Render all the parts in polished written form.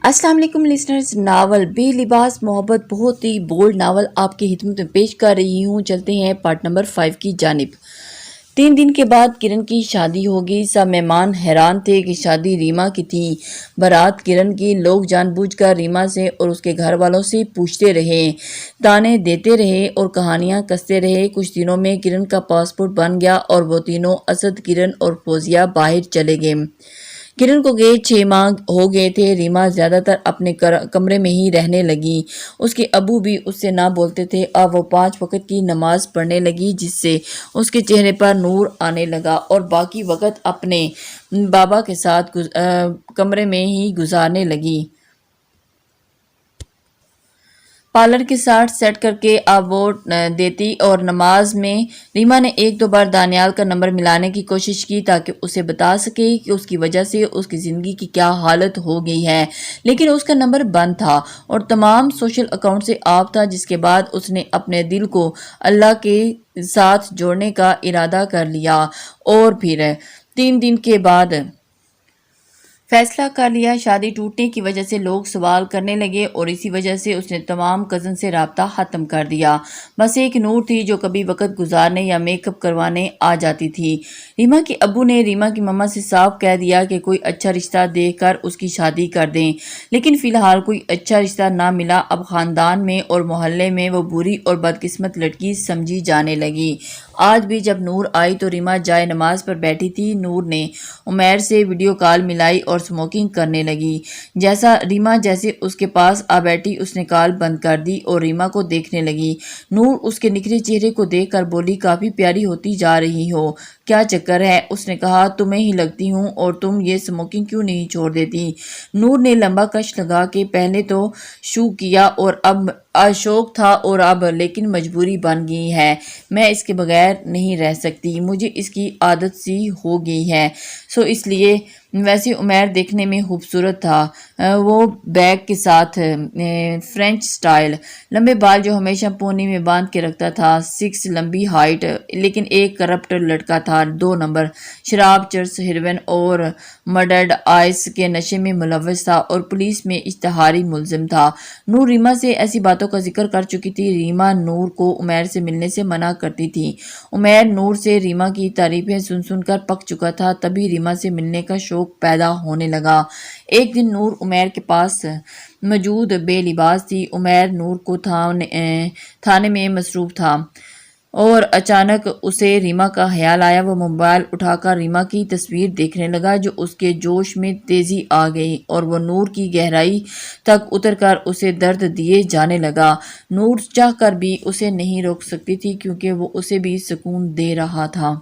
السلام علیکم listeners, novel بے لباس محبت بہت ہی بولڈ ناول آپ کی خدمت میں پیش کر رہی ہوں۔ چلتے ہیں پارٹ نمبر 5 کی جانب۔ 3 دن کے بعد کرن کی شادی ہوگی۔ سب مہمان حیران تھے کہ شادی ریما کی تھی۔ بارات کرن کی۔ لوگ جان بوجھ کر ریما سے اور اس کے گھر والوں سے پوچھتے رہے، تانے دیتے رہے اور کہانیاں کستے رہے۔ کچھ دنوں میں کرن کا پاسپورٹ بن گیا اور وہ تینوں اسد، کرن اور فوزیہ باہر چلے گئے۔ کرن کو گئے 6 ماہ ہو گئے تھے۔ ریما زیادہ تر اپنے کمرے میں ہی رہنے لگی۔ اس کے ابو بھی اس سے نہ بولتے تھے۔ اب وہ 5 وقت کی نماز پڑھنے لگی، جس سے اس کے چہرے پر نور آنے لگا اور باقی وقت اپنے بابا کے ساتھ کمرے میں ہی گزارنے لگی۔ پارلر کے ساتھ سیٹ کر کے اب وہ دیتی اور نماز میں ریما نے 1-2 بار دانیال کا نمبر ملانے کی کوشش کی تاکہ اسے بتا سکے کہ اس کی وجہ سے اس کی زندگی کی کیا حالت ہو گئی ہے، لیکن اس کا نمبر بند تھا اور تمام سوشل اکاؤنٹ سے آف تھا، جس کے بعد اس نے اپنے دل کو اللہ کے ساتھ جوڑنے کا ارادہ کر لیا اور پھر 3 دن کے بعد فیصلہ کر لیا۔ شادی ٹوٹنے کی وجہ سے لوگ سوال کرنے لگے اور اسی وجہ سے اس نے تمام کزن سے رابطہ ختم کر دیا۔ بس ایک نور تھی جو کبھی وقت گزارنے یا میک اپ کروانے آ جاتی تھی۔ ریما کے ابو نے ریما کی ماما سے صاف کہہ دیا کہ کوئی اچھا رشتہ دیکھ کر اس کی شادی کر دیں، لیکن فی الحال کوئی اچھا رشتہ نہ ملا۔ اب خاندان میں اور محلے میں وہ بری اور بدقسمت لڑکی سمجھی جانے لگی۔ آج بھی جب نور آئی تو ریما جائے نماز پر بیٹھی تھی۔ نور نے عمیر سے ویڈیو کال ملائی اور سموکنگ کرنے لگی۔ ریما جیسے اس کے پاس آ بیٹھی، اس نے کال بند کر دی اور ریما کو دیکھنے لگی۔ نور اس کے نکھرے چہرے کو دیکھ کر بولی، کافی پیاری ہوتی جا رہی ہو، کیا چکر ہے؟ اس نے کہا، تمہیں ہی لگتی ہوں اور تم یہ سموکنگ کیوں نہیں چھوڑ دیتی؟ نور نے لمبا کش لگا کہ پہلے تو شوق کیا اور اب شوق تھا اور اب لیکن مجبوری بن گئی ہے۔ میں اس کے بغیر نہیں رہ سکتی، مجھے اس کی عادت سی ہو گئی ہے، سو اس لیے۔ ویسے عمیر دیکھنے میں خوبصورت تھا، وہ بیگ کے ساتھ فرینچ سٹائل، لمبے بال جو ہمیشہ پونی میں باندھ کے رکھتا تھا، 6 لمبی ہائٹ، لیکن ایک کرپٹ لڑکا تھا، 2 نمبر، شراب، چرس، ہیروئن اور مرڈرڈ آئس کے نشے میں ملوث تھا اور پولیس میں اشتہاری ملزم تھا۔ نور ریما سے ایسی باتوں کا ذکر کر چکی تھی۔ ریما نور کو عمیر سے ملنے سے منع کرتی تھی۔ عمیر نور سے ریما کی تعریفیں سن کر پک چکا تھا، تبھی ریما سے ملنے کا شوق پیدا ہونے لگا۔ ایک دن نور عمیر کے پاس موجود بے لباس تھی۔ عمیر نور کو تھانے میں مصروف تھا اور اچانک اسے ریما کا خیال آیا۔ وہ موبائل اٹھا کر ریما کی تصویر دیکھنے لگا، جو اس کے جوش میں تیزی آ گئی اور وہ نور کی گہرائی تک اتر کر اسے درد دیے جانے لگا۔ نور چاہ کر بھی اسے نہیں روک سکتی تھی کیونکہ وہ اسے بھی سکون دے رہا تھا۔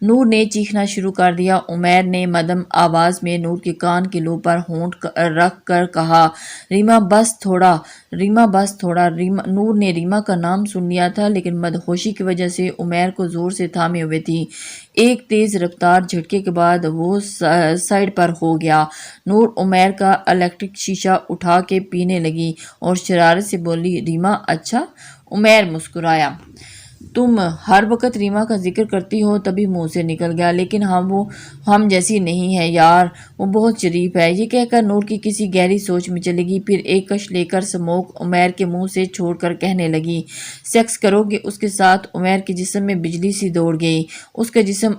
نور نے چیخنا شروع کر دیا۔ عمیر نے مدھم آواز میں نور کے کان کے لوب پر ہونٹ رکھ کر کہا، ریما بس تھوڑا، ریما بس تھوڑا۔ نور نے ریما کا نام سن لیا تھا، لیکن مدہوشی کی وجہ سے عمیر کو زور سے تھامے ہوئے تھی۔ ایک تیز رفتار جھٹکے کے بعد وہ سائیڈ پر ہو گیا۔ نور عمیر کا الیکٹرک شیشہ اٹھا کے پینے لگی اور شرارت سے بولی، ریما اچھا؟ عمیر مسکرایا، تم ہر وقت ریما کا ذکر کرتی ہو، تبھی منہ سے نکل گیا، لیکن وہ ہم جیسی نہیں ہے یار، وہ بہت شریف ہے۔ یہ کہہ کر نور کی کسی گہری سوچ میں چلے گی، پھر ایک کش لے کر سموک عمیر کے منہ سے چھوڑ کر کہنے لگی، سیکس کرو گے اس کے ساتھ؟ عمیر کے جسم میں بجلی سی دوڑ گئی، اس کا جسم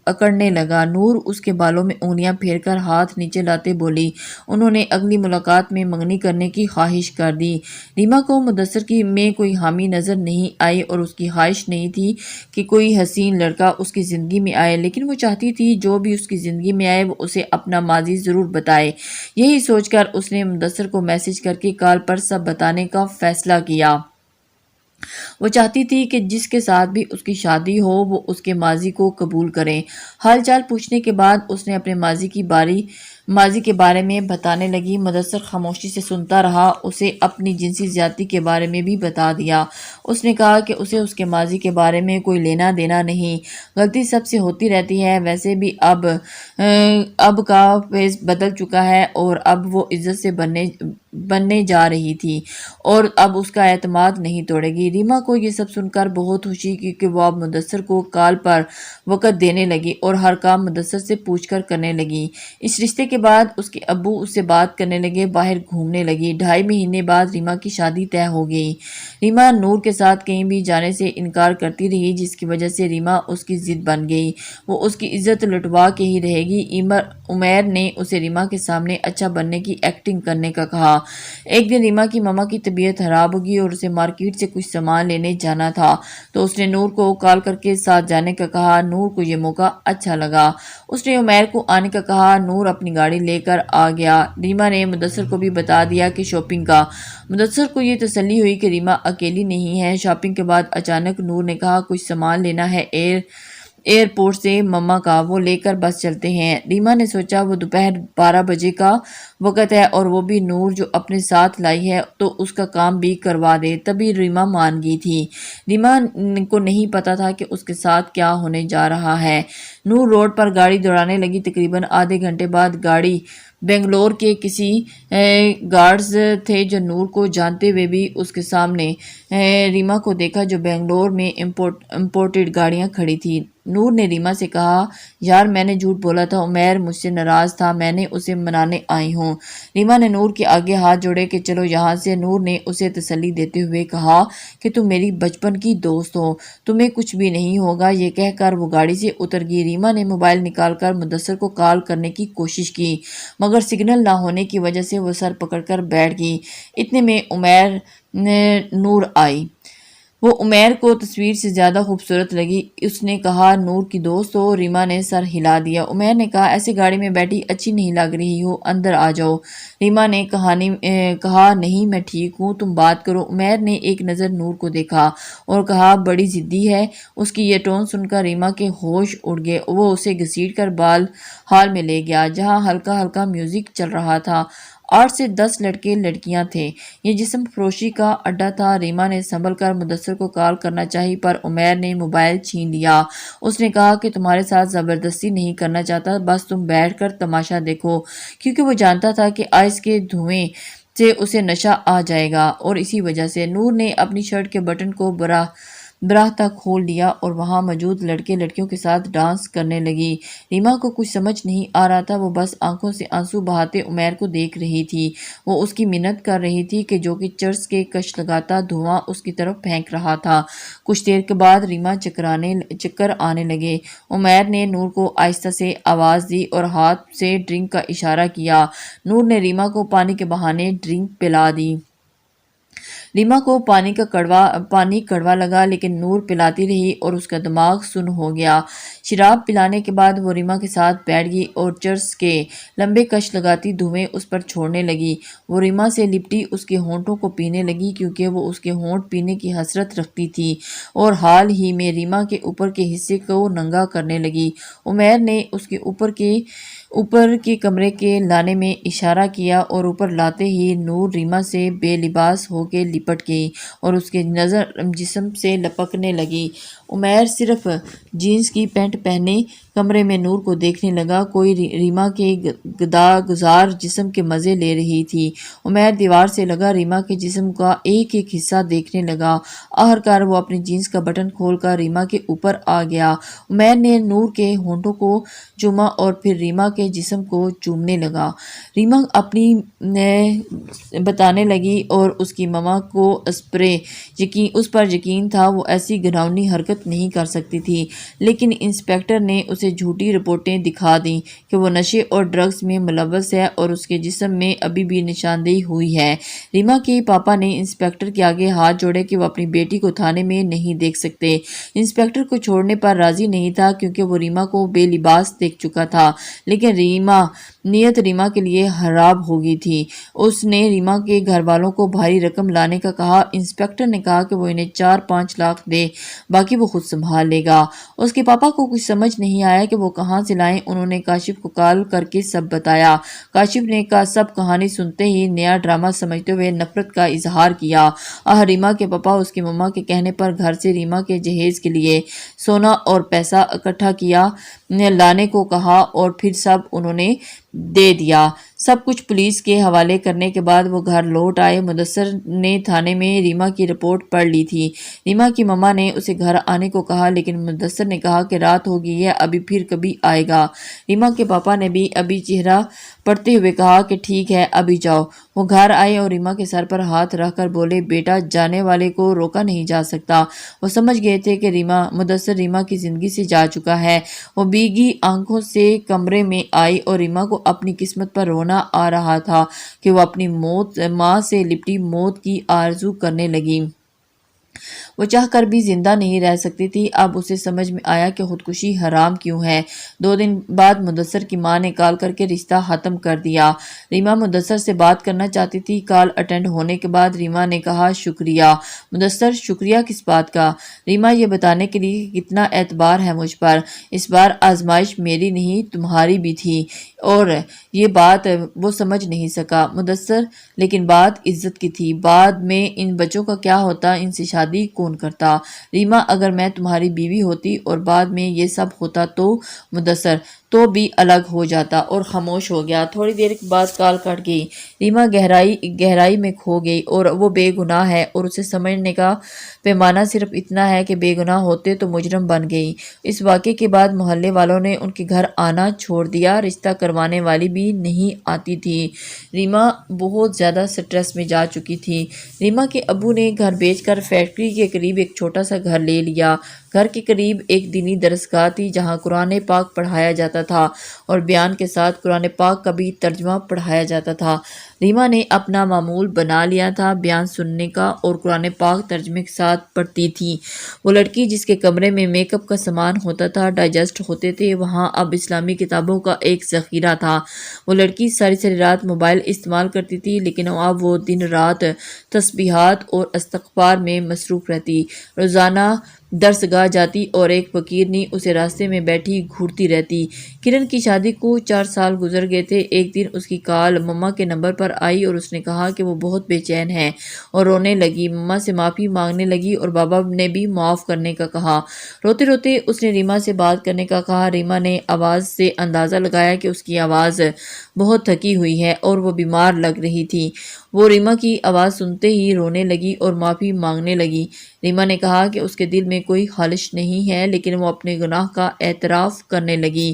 اکڑنے لگا۔ نور اس کے بالوں میں انگلیاں پھیر کر ہاتھ نیچے لاتے بولی، انہوں نے اگلی ملاقات میں منگنی کرنے کی خواہش کر دی۔ ریما کو مدثر میں کوئی حامی نظر نہیں آئی اور اس کی خواہش نہیں تھی کہ کوئی حسین لڑکا اس کی زندگی میں آئے، لیکن وہ چاہتی تھی جو بھی اس کی زندگی میں آئے وہ اسے اپنا ماضی ضرور بتائے۔ یہی سوچ کر اس نے مدثر کو میسج کر کے کال پر سب بتانے کا فیصلہ کیا۔ وہ چاہتی تھی کہ جس کے ساتھ بھی اس کی شادی ہو وہ اس کے ماضی کو قبول کرے۔ حال چال پوچھنے کے بعد اس نے اپنے ماضی کے بارے میں بتانے لگی۔ مدثر خاموشی سے سنتا رہا۔ اسے اپنی جنسی زیادتی کے بارے میں بھی بتا دیا۔ اس نے کہا کہ اسے اس کے ماضی کے بارے میں کوئی لینا دینا نہیں، غلطی سب سے ہوتی رہتی ہے، ویسے بھی اب کا فیز بدل چکا ہے اور اب وہ عزت سے بننے جا رہی تھی اور اب اس کا اعتماد نہیں توڑے گی۔ ریما کو یہ سب سن کر بہت خوشی کیونکہ وہ اب مدثر کو کال پر وقت دینے لگی اور ہر کام مدثر سے پوچھ کر کرنے لگی۔ اس رشتے کے بعد اس کے ابو اس سے بات کرنے لگے، باہر گھومنے لگی۔ 2.5 مہینے بعد ریما کی شادی طے ہو گئی۔ ریما نور کے ساتھ کہیں بھی جانے سے انکار کرتی رہی جس کی وجہ سے ریما اس کی ضد بن گئی، وہ اس کی عزت لٹوا کے ہی رہے گی۔ عمیر نے اسے ریما کے سامنے اچھا بننے کی ایکٹنگ کرنے کا کہا۔ ایک دن ریما کی ماما کی طبیعت خراب ہوگی اور اسے مارکیٹ سے کچھ سامان لینے جانا تھا تو اس نے نور کو کال کر کے ساتھ جانے کا کہا۔ نور کو یہ موقع اچھا لگا، اس نے عمیر کو آنے کا کہا۔ نور اپنی گاڑی لے کر آ گیا۔ ریما نے مدثر کو بھی بتا دیا کہ شاپنگ کا۔ مدثر کو یہ تسلی ہوئی کہ ریما اکیلی نہیں ہے۔ شاپنگ کے بعد اچانک نور نے کہا کچھ سامان لینا ہے ایئرپورٹ سے مما کا، وہ لے کر بس چلتے ہیں۔ ریما نے سوچا وہ دوپہر 12 بجے کا وقت ہے اور وہ بھی نور جو اپنے ساتھ لائی ہے تو اس کا کام بھی کروا دے، تبھی ریما مان گئی تھی۔ ریما کو نہیں پتا تھا کہ اس کے ساتھ کیا ہونے جا رہا ہے۔ نور روڈ پر گاڑی دوڑانے لگی۔ تقریباً آدھے گھنٹے بعد گاڑی بنگلور کے کسی گارڈز تھے جو نور کو جانتے ہوئے بھی اس کے سامنے ریما کو دیکھا جو بنگلور میں امپورٹڈ گاڑیاں کھڑی تھی۔ نور نے ریما سے کہا یار میں نے جھوٹ بولا تھا، عمیر مجھ سے ناراض تھا، میں نے اسے منانے آئی ہوں۔ ریما نے نور کے آگے ہاتھ جوڑے کہ چلو یہاں سے۔ نور نے اسے تسلی دیتے ہوئے کہا کہ تم میری بچپن کی دوست ہو، تمہیں کچھ بھی نہیں ہوگا۔ یہ کہہ کر وہ گاڑی سے اتر گئی۔ ریما نے موبائل نکال کر مدثر کو کال کرنے کی کوشش کی مگر سگنل نہ ہونے کی وجہ سے وہ سر پکڑ کر بیٹھ گئی۔ اتنے میں نور آئی۔ وہ عمیر کو تصویر سے زیادہ خوبصورت لگی۔ اس نے کہا نور کی دوست ہو؟ ریما نے سر ہلا دیا۔ عمیر نے کہا ایسے گاڑی میں بیٹھی اچھی نہیں لگ رہی ہو، اندر آ جاؤ۔ ریما نے کہا نہیں میں ٹھیک ہوں، تم بات کرو۔ عمیر نے ایک نظر نور کو دیکھا اور کہا بڑی ضدی ہے۔ اس کی یہ ٹون سن کر ریما کے ہوش اڑ گئے۔ وہ اسے گھسیٹ کر ہال میں لے گیا جہاں ہلکا ہلکا میوزک چل رہا تھا۔ 8 سے 10 لڑکے لڑکیاں تھے، یہ جسم فروشی کا اڈا تھا۔ ریما نے سنبھل کر مدثر کو کال کرنا چاہی پر عمیر نے موبائل چھین لیا۔ اس نے کہا کہ تمہارے ساتھ زبردستی نہیں کرنا چاہتا، بس تم بیٹھ کر تماشا دیکھو، کیونکہ وہ جانتا تھا کہ آئس کے دھوئیں سے اسے نشہ آ جائے گا اور اسی وجہ سے۔ نور نے اپنی شرٹ کے بٹن کو براہ تک کھول لیا اور وہاں موجود لڑکے لڑکیوں کے ساتھ ڈانس کرنے لگی۔ ریما کو کچھ سمجھ نہیں آ رہا تھا، وہ بس آنکھوں سے آنسو بہاتے عمیر کو دیکھ رہی تھی۔ وہ اس کی منت کر رہی تھی کہ جو کہ چرس کے کش لگاتا دھواں اس کی طرف پھینک رہا تھا۔ کچھ دیر کے بعد ریما چکر آنے لگے۔ عمیر نے نور کو آہستہ سے آواز دی اور ہاتھ سے ڈرنک کا اشارہ کیا۔ نور نے ریما کو پانی کے بہانے ڈرنک پلا دی۔ ریما کو پانی کڑوا لگا لیکن نور پلاتی رہی اور اس کا دماغ سن ہو گیا۔ شراب پلانے کے بعد وہ ریما کے ساتھ بیٹھ گئی اور چرس کے لمبے کش لگاتی دھوئیں اس پر چھوڑنے لگی۔ وہ ریما سے لپٹی اس کے ہونٹوں کو پینے لگی کیونکہ وہ اس کے ہونٹ پینے کی حسرت رکھتی تھی اور حال ہی میں ریما کے اوپر کے حصے کو ننگا کرنے لگی۔ عمیر نے اس کے اوپر کے کمرے کے لانے میں اشارہ کیا اور اوپر لاتے ہی نور ریما سے بے لباس ہو کے لپٹ گئی اور اس کے نظر جسم سے لپکنے لگی۔ عمیر صرف جینز کی پینٹ پہنے کمرے میں نور کو دیکھنے لگا، کوئی ریما کے گداگزار جسم کے مزے لے رہی تھی۔ عمیر دیوار سے لگا ریما کے جسم کا ایک ایک حصہ دیکھنے لگا۔ آخرکار وہ اپنی جینز کا بٹن کھول کر ریما کے اوپر آ گیا۔ عمیر نے نور کے ہونٹوں کو چوما اور پھر ریما کے جسم کو چومنے لگا۔ ریما اپنی بتانے لگی اور اس کی ماما کو اس پر یقین تھا، وہ ایسی گھناؤنی حرکت نہیں کر سکتی تھی، لیکن انسپکٹر نے اسے جھوٹی رپورٹیں دکھا دیں کہ وہ نشے اور ڈرگز میں ملوث ہے اور اس کے جسم میں ابھی بھی نشاندہی ہوئی ہے۔ ریما کے پاپا نے انسپکٹر کے آگے ہاتھ جوڑے کہ وہ اپنی بیٹی کو تھانے میں نہیں دیکھ سکتے۔ انسپکٹر کو چھوڑنے پر راضی نہیں تھا کیونکہ وہ ریما کو بے لباس دیکھ چکا تھا، لیکن نیت ریما کے لیے خراب ہو گئی تھی۔ اس نے ریما کے گھر والوں کو بھاری رقم لانے کا کہا۔ انسپکٹر نے کہا کہ وہ انہیں 4-5 لاکھ دے، باقی وہ خود سنبھال لے گا۔ اس کے پاپا کو کچھ سمجھ نہیں آیا کہ وہ کہاں سے لائیں۔ انہوں نے کاشف کو کال کر کے سب بتایا۔ کاشف نے سب کہانی سنتے ہی نیا ڈرامہ سمجھتے ہوئے نفرت کا اظہار کیا۔ ریما کے پاپا اس کی ماما کے کہنے پر گھر سے ریما کے جہیز کے لیے سونا اور پیسہ اکٹھا کیا۔ لانے کو کہا اور پھر سب انہوں نے دے دیا۔ سب کچھ پولیس کے حوالے کرنے کے بعد وہ گھر لوٹ آئے۔ مدثر نے تھانے میں ریما کی رپورٹ پڑھ لی تھی۔ ریما کی مما نے اسے گھر آنے کو کہا لیکن مدثر نے کہا کہ رات ہو گئی ہے، ابھی پھر کبھی آئے گا۔ ریما کے پاپا نے بھی ابھی چہرہ پڑھتے ہوئے کہا کہ ٹھیک ہے ابھی جاؤ۔ وہ گھر آئے اور ریما کے سر پر ہاتھ رکھ کر بولے، بیٹا جانے والے کو روکا نہیں جا سکتا۔ وہ سمجھ گئے تھے کہ مدثر ریما کی زندگی سے جا چکا ہے۔ وہ بھیگی آنکھوں سے کمرے میں آئی اور ریما کو اپنی قسمت پر رونا آ رہا تھا کہ وہ اپنی ماں سے لپٹی موت کی آرزو کرنے لگی۔ وہ چاہ کر بھی زندہ نہیں رہ سکتی تھی۔ اب اسے سمجھ میں آیا کہ خودکشی حرام کیوں ہے۔ 2 دن بعد مدثر کی ماں نے کال کر کے رشتہ ختم کر دیا۔ ریما مدثر سے بات کرنا چاہتی تھی۔ کال اٹینڈ ہونے کے بعد ریما نے کہا شکریہ۔ مدثر شکریہ کس بات کا؟ ریما یہ بتانے کے لیے کہ کتنا اعتبار ہے مجھ پر۔ اس بار آزمائش میری نہیں تمہاری بھی تھی اور یہ بات وہ سمجھ نہیں سکا مدثر، لیکن بات عزت کی تھی۔ بعد میں ان بچوں کا کیا ہوتا، ان سے شادی کون کرتا؟ ریما اگر میں تمہاری بیوی ہوتی اور بعد میں یہ سب ہوتا تو مدثر تو بھی الگ ہو جاتا، اور خاموش ہو گیا۔ تھوڑی دیر بعد کال کٹ گئی۔ ریما گہرائی میں کھو گئی اور وہ بے گناہ ہے اور اسے سمجھنے کا پیمانہ صرف اتنا ہے کہ بے گناہ ہوتے تو مجرم بن گئی۔ اس واقعے کے بعد محلے والوں نے ان کے گھر آنا چھوڑ دیا۔ رشتہ کروانے والی بھی نہیں آتی تھی۔ ریما بہت زیادہ سٹریس میں جا چکی تھی۔ ریما کے ابو نے گھر بیچ کر فیکٹری کے قریب ایک چھوٹا سا گھر لے لیا۔ گھر کے قریب ایک دینی درسگاہ تھی جہاں قرآن پاک پڑھایا جاتا تھا اور بیان کے ساتھ قرآن پاک کا بھی ترجمہ پڑھایا جاتا تھا۔ ریما نے اپنا معمول بنا لیا تھا بیان سننے کا اور قرآن پاک ترجمے کے ساتھ پڑھتی تھی۔ وہ لڑکی جس کے کمرے میں میک اپ کا سامان ہوتا تھا، ڈائجسٹ ہوتے تھے، وہاں اب اسلامی کتابوں کا ایک ذخیرہ تھا۔ وہ لڑکی ساری رات موبائل استعمال کرتی تھی لیکن اب وہ دن رات تسبیحات اور استغفار میں مصروف رہتی۔ روزانہ درسگاہ جاتی اور ایک فقیرنی اسے راستے میں بیٹھی گھورتی رہتی۔ کرن کی شادی کو 4 سال گزر گئے تھے۔ ایک دن اس کی کال مما کے نمبر پر آئی اور اس نے کہا کہ وہ بہت بے چین ہے اور رونے لگی۔ مما سے معافی مانگنے لگی اور بابا نے بھی معاف کرنے کا کہا۔ روتے روتے اس نے ریما سے بات کرنے کا کہا۔ ریما نے آواز سے اندازہ لگایا کہ اس کی آواز بہت تھکی ہوئی ہے اور وہ بیمار لگ رہی تھی۔ وہ ریما کی آواز سنتے ہی رونے لگی اور معافی مانگنے لگی۔ ریما نے کہا کہ اس کے دل میں کوئی خواہش نہیں ہے لیکن وہ اپنے گناہ کا اعتراف کرنے لگی۔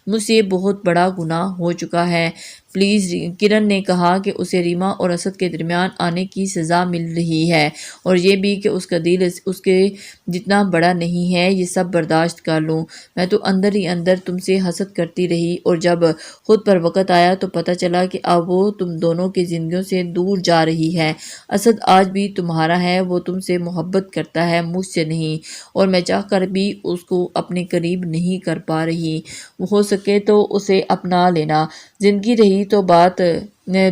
مجھ سے بہت بڑا گناہ ہو چکا ہے، پلیز۔ کرن نے کہا کہ اسے ریما اور اسد کے درمیان آنے کی سزا مل رہی ہے اور یہ بھی کہ اس کا دل اس کے جتنا بڑا نہیں ہے، یہ سب برداشت کر لوں۔ میں تو اندر ہی اندر تم سے حسد کرتی رہی اور جب خود پر وقت آیا تو پتہ چلا کہ اب وہ تم دونوں کی زندگیوں سے دور جا رہی ہے۔ اسد آج بھی تمہارا ہے، وہ تم سے محبت کرتا ہے، مجھ سے نہیں، اور میں چاہ کر بھی اس کو اپنے قریب نہیں کر پا رہی۔ ہو سکے تو اسے اپنا لینا، زندگی رہی تو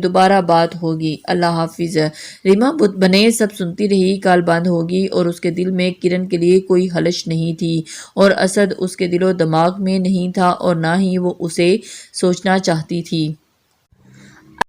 دوبارہ بات ہوگی۔ اللہ حافظ۔ ریما بت بنے سب سنتی رہی۔ کال بند ہوگی اور اس کے دل میں کرن کے لیے کوئی خلش نہیں تھی اور اسد اس کے دل و دماغ میں نہیں تھا اور نہ ہی وہ اسے سوچنا چاہتی تھی۔